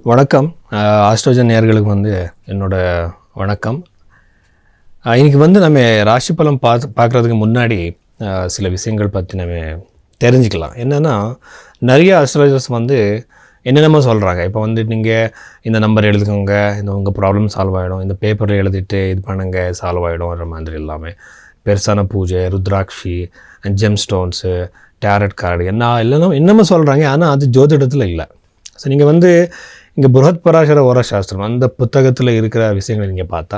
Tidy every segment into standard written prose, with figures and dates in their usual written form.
வணக்கம். ஆஸ்ட்ரோஜன் நேயர்களுக்கு என்னோட வணக்கம். இன்றைக்கி நம்ம ராசி பலம் பார்க்குறதுக்கு முன்னாடி சில விஷயங்கள் பற்றி நம்ம தெரிஞ்சுக்கலாம். என்னென்னா, நிறைய ஆஸ்ட்ராலஜர்ஸ் என்னென்னமோ சொல்கிறாங்க. இப்போ நீங்கள் இந்த நம்பர் எழுதுக்கோங்க, இந்த உங்கள் ப்ராப்ளம் சால்வ் ஆகிடும், இந்த பேப்பரில் எழுதிட்டு இது பண்ணுங்க சால்வ் ஆகிடும்ன்ற மாதிரி எல்லாமே பெருசான பூஜை, Rudrakshi, GeM stones, tarot card என்னமோ சொல்கிறாங்க. ஆனால் அது ஜோதிடத்தில் இல்லை. ஸோ நீங்கள் இங்கே புரஹத் பராசர ஓர சாஸ்திரம் அந்த புத்தகத்தில் இருக்கிற விஷயங்களை நீங்கள் பார்த்தா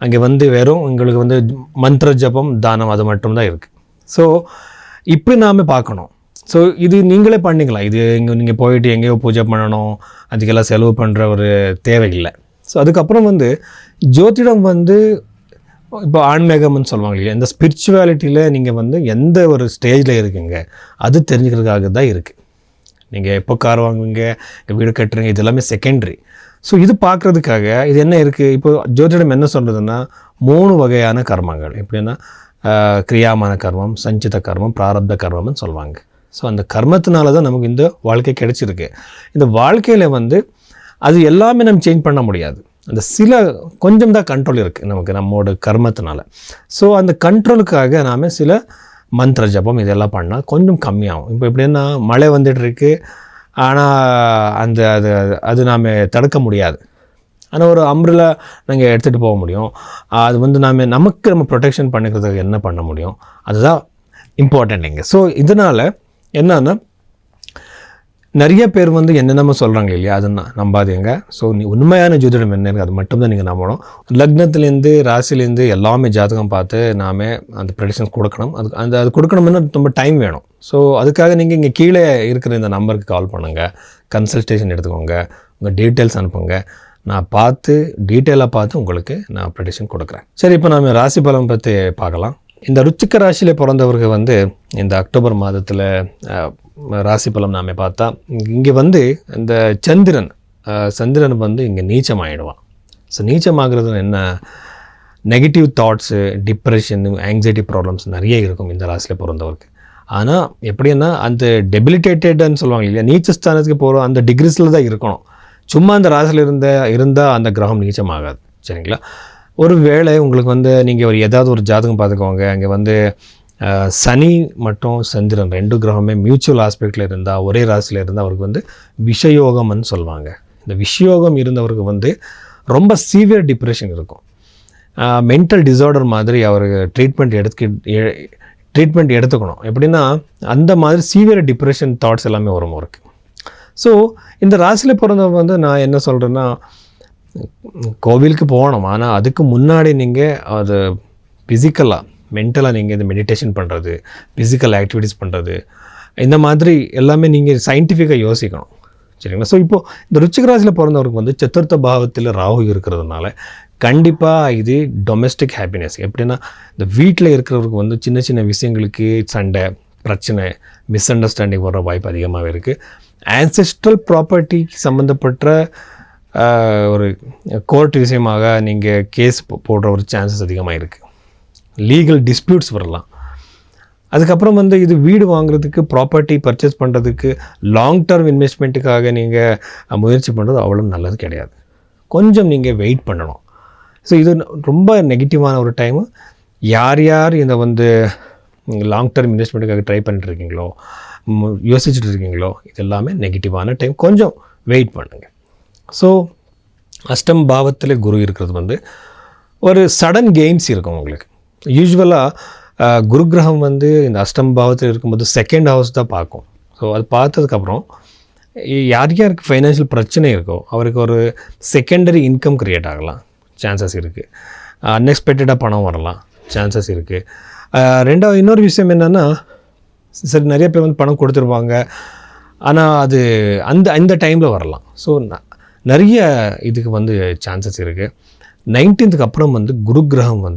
அங்கே வெறும் உங்களுக்கு மந்திர ஜபம், தானம் அது மட்டும்தான் இருக்குது. ஸோ இப்படி நாம் பார்க்கணும். ஸோ இது நீங்களே பண்ணிக்கலாம். இது நீங்கள் போயிட்டு எங்கேயோ பூஜை பண்ணணும், அதுக்கெல்லாம் செலவு பண்ணுற ஒரு தேவையில்லை. ஸோ அதுக்கப்புறம் ஜோதிடம் இப்போ ஆன்மீகம்னு சொல்லுவாங்க இல்லையா, இந்த ஸ்பிரிச்சுவாலிட்டியில் நீங்கள் எந்த ஒரு ஸ்டேஜில் இருக்குங்க அது தெரிஞ்சுக்கிறதுக்காக தான் இருக்குது. நீங்கள் எப்போ கார் வாங்குவீங்க, வீடு கட்டுறீங்க, இது எல்லாமே செகண்டரி. ஸோ இது பார்க்குறதுக்காக இது என்ன இருக்குது, இப்போ ஜோதிடம் என்ன சொல்கிறதுன்னா 3 வகையான கர்மங்கள். எப்படின்னா கிரியாமான கர்மம், சஞ்சித கர்மம், பிராரப்த கர்மம்னு சொல்லுவாங்க. ஸோ அந்த கர்மத்தினால தான் நமக்கு இந்த வாழ்க்கை கிடைச்சிருக்கு. இந்த வாழ்க்கையில் அது எல்லாமே நம்ம சேஞ்ச் பண்ண முடியாது. அந்த கொஞ்சம் தான் கண்ட்ரோல் இருக்குது நம்மளோட கர்மத்தினால. ஸோ அந்த கண்ட்ரோலுக்காக நாம் சில மந்திர ஜபம் இதெல்லாம் பண்ணால் கொஞ்சம் கம்மியாகும். இப்போ எப்படின்னா மழை வந்துட்டுருக்கு, ஆனால் அது நாம் தடுக்க முடியாது. ஆனால் ஒரு அம்ப்ரெல்லா நாங்கள் எடுத்துகிட்டு போக முடியும். அது நம்ம ப்ரொடெக்ஷன் பண்ணிக்கிறதுக்கு என்ன பண்ண முடியும், அதுதான் இம்பார்ட்டண்ட் இங்கே. ஸோ இதனால் என்னன்னா, நிறைய பேர் என்னென்னமோ சொல்கிறாங்க இல்லையா, அது நம்பாதீங்க. ஸோ உண்மையான ஜோதிடம் என்ன இருக்குது அது மட்டும்தான் நீங்கள் நம்பணும். லக்னத்துலேருந்து ராசிலேருந்து எல்லாமே ஜாதகம் பார்த்து நாம் அந்த ப்ரெடிக்ஷன்ஸ் கொடுக்கணும். அது கொடுக்கணும்னா ரொம்ப டைம் வேணும். ஸோ அதுக்காக நீங்கள் இங்கே கீழே இருக்கிற இந்த நம்பருக்கு கால் பண்ணுங்கள், கன்சல்டேஷன் எடுத்துக்கோங்க, உங்கள் டீட்டெயில்ஸ் அனுப்புங்க. நான் டீட்டெயிலாக பார்த்து உங்களுக்கு நான் ப்ரெடிக்ஷன் கொடுக்குறேன். சரி, இப்போ நாம் ராசி பலம் பற்றி பார்க்கலாம். இந்த ருச்சிக்க ராசியில் பிறந்தவர்கள் இந்த அக்டோபர் மாதத்தில் ராசி பலம் நாம் பார்த்தா, இங்கே இந்த சந்திரன் இங்கே நீச்சமாகிடுவான். ஸோ நீச்சமாகிறது என்ன, negative thoughts, depression, anxiety problems நிறைய இருக்கும் இந்த ராசியில் பிறந்தவருக்கு. ஆனால் எப்படின்னா அந்த டெபிலிட்டேட்டட்னு சொல்லுவாங்க இல்லையா, நீச்சஸ்தானத்துக்கு போகிற அந்த டிகிரிஸில் தான் இருக்கணும். சும்மா அந்த ராசியில் இருந்தால் அந்த கிரகம் நீச்சமாகாது. சரிங்களா? ஒரு வேளை உங்களுக்கு நீங்கள் ஏதாவது ஒரு ஜாதகம் பார்த்துக்கோங்க, அங்கே சனி மற்றும் சந்திரன் 2 கிரகமே மியூச்சுவல் ஆஸ்பெக்டில் இருந்தால், ஒரே ராசியில் இருந்தால் அவருக்கு விஷயோகம்னு சொல்லுவாங்க. இந்த விஷயோகம் இருந்தவருக்கு ரொம்ப சீவியர் டிப்ரெஷன் இருக்கும். மென்டல் டிஸார்டர் மாதிரி அவருக்கு ட்ரீட்மெண்ட் எடுத்துக்கணும். எப்படின்னா அந்த மாதிரி சீவியர் டிப்ரெஷன் தாட்ஸ் எல்லாமே வரும் அவருக்கு. ஸோ இந்த ராசியில் பிறந்தவங்க நான் என்ன சொல்கிறேன்னா, கோவிலுக்கு போகணும். ஆனால் அதுக்கு முன்னாடி நீங்கள் அது ஃபிசிக்கலாக மென்டலாக நீங்கள் இந்த மெடிடேஷன் பண்ணுறது, ஃபிசிக்கல் ஆக்டிவிட்டீஸ் பண்ணுறது, இந்த மாதிரி எல்லாமே நீங்கள் சயின்டிஃபிக்காக யோசிக்கணும். சரிங்களா? ஸோ இப்போது இந்த ருச்சிக ராசியில் பிறந்தவருக்கு சதுர்த்த பாவத்தில் ராகு இருக்கிறதுனால கண்டிப்பாக இது டொமெஸ்டிக் ஹாப்பினஸ். எப்படின்னா இந்த வீட்டில் இருக்கிறவருக்கு சின்ன சின்ன விஷயங்களுக்கு சண்டை, பிரச்சனை, மிஸ் அண்டர்ஸ்டாண்டிங் வர வாய்ப்பு அதிகமாகவே இருக்குது. ஆன்செஸ்ட்ரல் ப்ராப்பர்ட்டிக்கு சம்மந்தப்பட்ட ஒரு கோர்ட் விஷயமாக நீங்கள் கேஸ் போடுற ஒரு சான்சஸ் அதிகமாக இருக்குது. லீகல் டிஸ்பியூட்ஸ் வரலாம். அதுக்கப்புறம் இது வீடு வாங்குறதுக்கு, ப்ராப்பர்ட்டி பர்ச்சேஸ் பண்ணுறதுக்கு, லாங் டர்ம் இன்வெஸ்ட்மெண்ட்டுக்காக நீங்கள் முயற்சி பண்ணுறது அவ்வளோ நல்லது கிடையாது. கொஞ்சம் நீங்கள் வெயிட் பண்ணணும். ஸோ இது ரொம்ப நெகட்டிவான ஒரு டைமு. யார் இந்த லாங் டர்ம் இன்வெஸ்ட்மெண்ட்டுக்காக ட்ரை பண்ணிட்டுருக்கீங்களோ, யோசிச்சுட்டு இருக்கீங்களோ, இது எல்லாமே நெகட்டிவான டைம். கொஞ்சம் வெயிட் பண்ணுங்கள். ஸோ அஷ்டம் பாவத்தில் குரு இருக்கிறது ஒரு சடன் கெயின்ஸ் இருக்கும் உங்களுக்கு. யூஸ்வலாக குரு கிரகம் இந்த அஷ்டம் பாவத்தில் இருக்கும்போது 2nd ஹவுஸ் தான் பார்க்கும். ஸோ அது பார்த்ததுக்கப்புறம் யாருக்கு ஃபைனான்ஷியல் பிரச்சனை இருக்கோ அவருக்கு ஒரு செகண்டரி இன்கம் க்ரியேட் ஆகலாம், சான்சஸ் இருக்குது. அன்எக்ஸ்பெக்டடாக பணம் வரலாம், சான்சஸ் இருக்குது. ரெண்டாவது இன்னொரு விஷயம் என்னென்னா, சரி நிறைய பேர் பணம் கொடுத்துருப்பாங்க, ஆனால் அது அந்த டைமில் வரலாம். ஸோ நிறைய இதுக்கு சான்சஸ் இருக்குது. 19th அப்புறம் குரு கிரகம்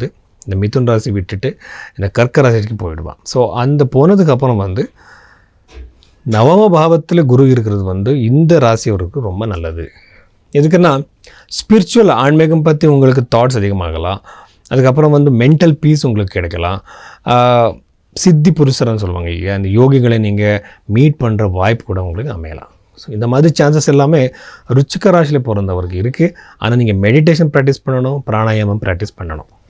இந்த மிதுன் ராசி விட்டுட்டு இந்த கர்க்க ராசிக்கு போயிடுவான். ஸோ அந்த போனதுக்கப்புறம் நவம பாவத்தில் குரு இருக்கிறது இந்த ராசியவருக்கு ரொம்ப நல்லது. எதுக்குன்னா ஸ்பிரிச்சுவல் ஆன்மீகம் பற்றி உங்களுக்கு தாட்ஸ் அதிகமாகலாம். அதுக்கப்புறம் மென்டல் பீஸ் உங்களுக்கு கிடைக்கலாம். சித்தி புருஷர்னு சொல்லுவாங்க இல்லையா, அந்த யோகிகளை நீங்கள் மீட் பண்ணுற வாய்ப்பு கூட உங்களுக்கு அமையலாம். ஸோ இந்த மாதிரி சான்சஸ் எல்லாமே ருச்சிக ராசியில் பிறந்தவருக்கு இருக்குது. ஆனால் நீங்கள் மெடிடேஷன் ப்ராக்டிஸ் பண்ணணும், பிராணாயாமம் ப்ராக்டிஸ் பண்ணணும்.